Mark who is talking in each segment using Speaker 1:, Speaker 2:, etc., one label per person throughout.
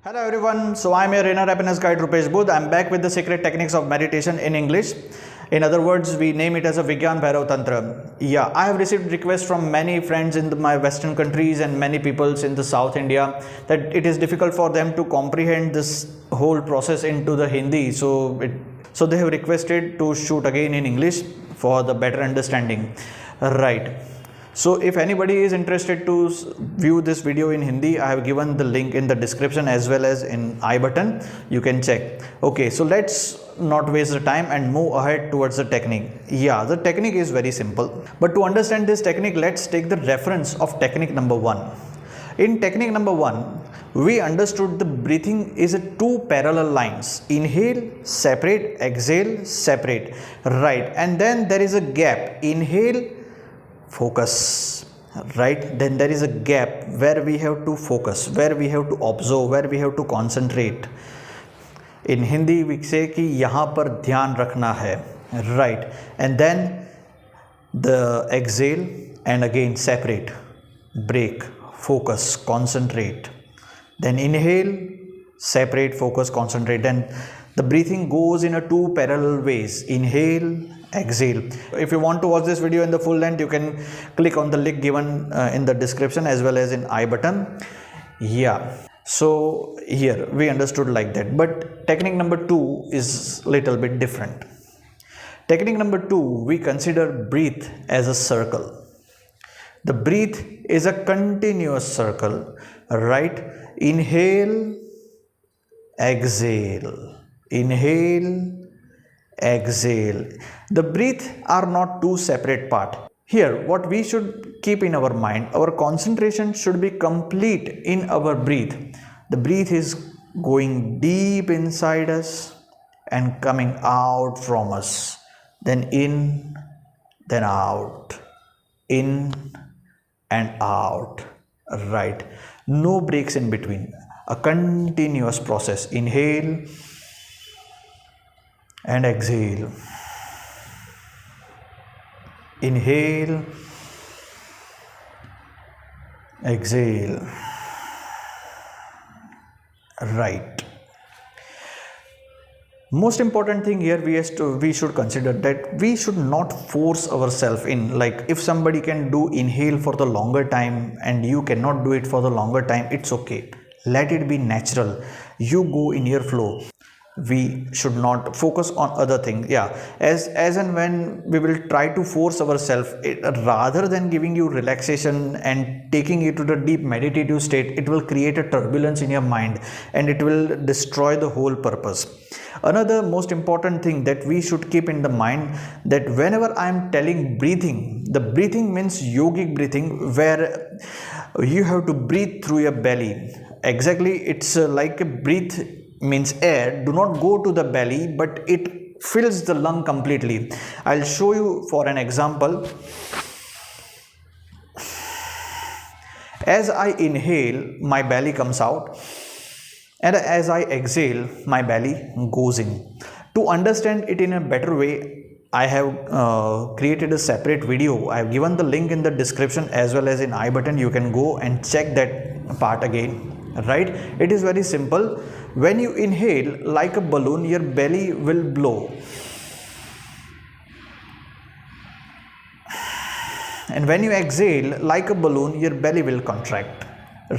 Speaker 1: Hello everyone, so I'm your inner happiness guide Rupesh Budh. I'm back with the secret techniques of meditation in English. In other words, we name it as a Vigyan Bhairav Tantra. Yeah, I have received requests from many friends in my western countries and many peoples in the South India that it is difficult for them to comprehend this whole process into the Hindi. So they have requested to shoot again in English for the better understanding. Right. So if anybody is interested to view this video in Hindi, I have given the link in the description as well as in I button. You can check. Okay, so let's not waste the time and move ahead towards the technique. Yeah, the technique is very simple. But to understand this technique, let's take the reference of technique number 1. In technique number 1, we understood the breathing is a two parallel lines. Inhale, separate, exhale, separate. Right. And then there is a gap. Inhale, focus, right? Then there is a gap where we have to focus, where we have to observe, where we have to concentrate. In Hindi we say कि यहाँ पर ध्यान रखना है, right? And then the exhale and again separate, break, focus, concentrate. Then inhale, separate, focus, concentrate. Then the breathing goes in a two parallel ways. Inhale, exhale. If you want to watch this video in the full length, you can click on the link given in the description as well as in I button. Yeah, so here we understood like that, but technique number 2 is little bit different. Technique number 2, we consider breathe as a circle. The breathe is a continuous circle, right? Inhale, exhale, inhale, exhale. The breath are not two separate parts. Here, what we should keep in our mind, our concentration should be complete in our breath. The breath is going deep inside us and coming out from us. Then in, then out, in and out. Right. No breaks in between. A continuous process. Inhale and exhale. Inhale, exhale. Right. Most important thing here we should consider that we should not force ourselves in. Like if somebody can do inhale for the longer time and you cannot do it for the longer time, it's okay. Let it be natural. You go in your flow. We should not focus on other things. Yeah, as and when we will try to force ourselves, rather than giving you relaxation and taking you to the deep meditative state, it will create a turbulence in your mind and it will destroy the whole purpose. Another most important thing that we should keep in the mind, that whenever I am telling breathing, the breathing means yogic breathing, where you have to breathe through your belly. Exactly, it's like a breathe means air, do not go to the belly, but it fills the lung completely. I'll show you for an example. As I inhale, my belly comes out, and as I exhale, my belly goes in. To understand it in a better way, I have created a separate video. I have given the link in the description as well as in I button. You can go and check that part again. Right? It is very simple. When you inhale like a balloon, your belly will blow. And when you exhale like a balloon, your belly will contract.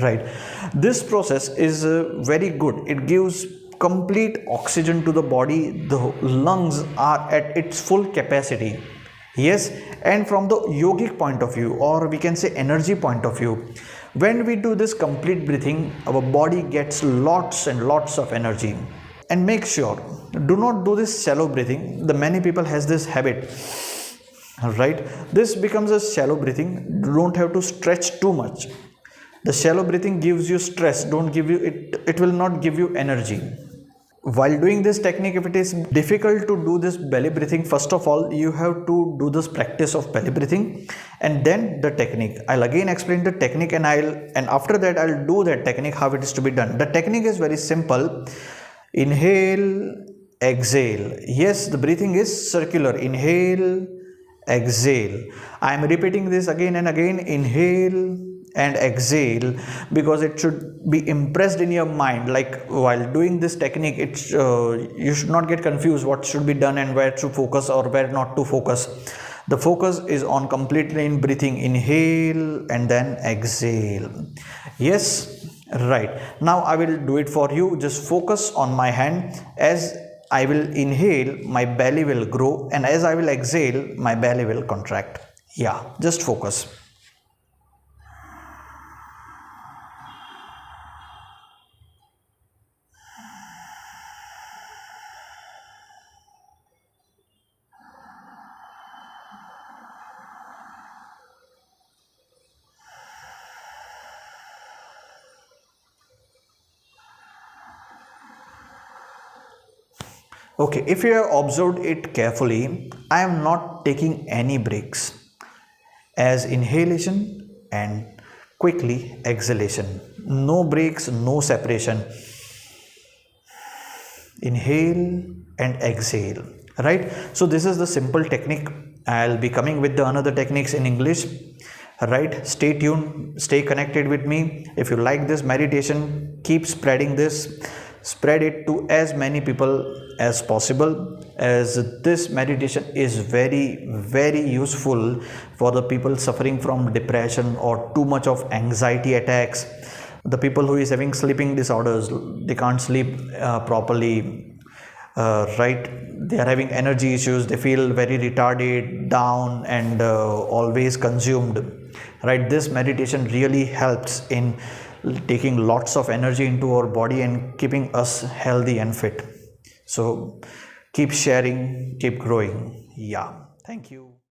Speaker 1: Right? This process is very good. It gives complete oxygen to the body. The lungs are at its full capacity. Yes, and from the yogic point of view, or we can say energy point of view, when we do this complete breathing, our body gets lots and lots of energy. And make sure, do not do this shallow breathing. The many people has this habit, right? This becomes a shallow breathing. Don't have to stretch too much. The shallow breathing gives you stress. Don't give you it will not give you energy. While doing this technique, if it is difficult to do this belly breathing, first of all, you have to do this practice of belly breathing and then the technique. I'll again explain the technique and after that I'll do that technique, how it is to be done. The technique is very simple. Inhale, exhale. Yes, the breathing is circular. Inhale, exhale. I am repeating this again and again. Inhale, and exhale, because it should be impressed in your mind. Like while doing this technique, you should not get confused what should be done and where to focus or where not to focus. The focus is on completely in breathing. Inhale and then exhale. Yes, right. Now I will do it for you. Just focus on my hand. As I will inhale, my belly will grow, and as I will exhale, my belly will contract. Yeah, just focus. Okay, if you have observed it carefully, I am not taking any breaks, as inhalation and quickly exhalation. No breaks, no separation. Inhale and exhale. Right? So this is the simple technique. I'll be coming with the another techniques in English. Right? Stay tuned, stay connected with me. If you like this meditation, keep spreading this. Spread it to as many people as possible, as this meditation is very useful for the people suffering from depression or too much of anxiety attacks. The people who is having sleeping disorders, they can't sleep properly, right? They are having energy issues, they feel very retarded, down, and always consumed, right? This meditation really helps in taking lots of energy into our body and keeping us healthy and fit. So keep sharing, keep growing. Yeah, thank you.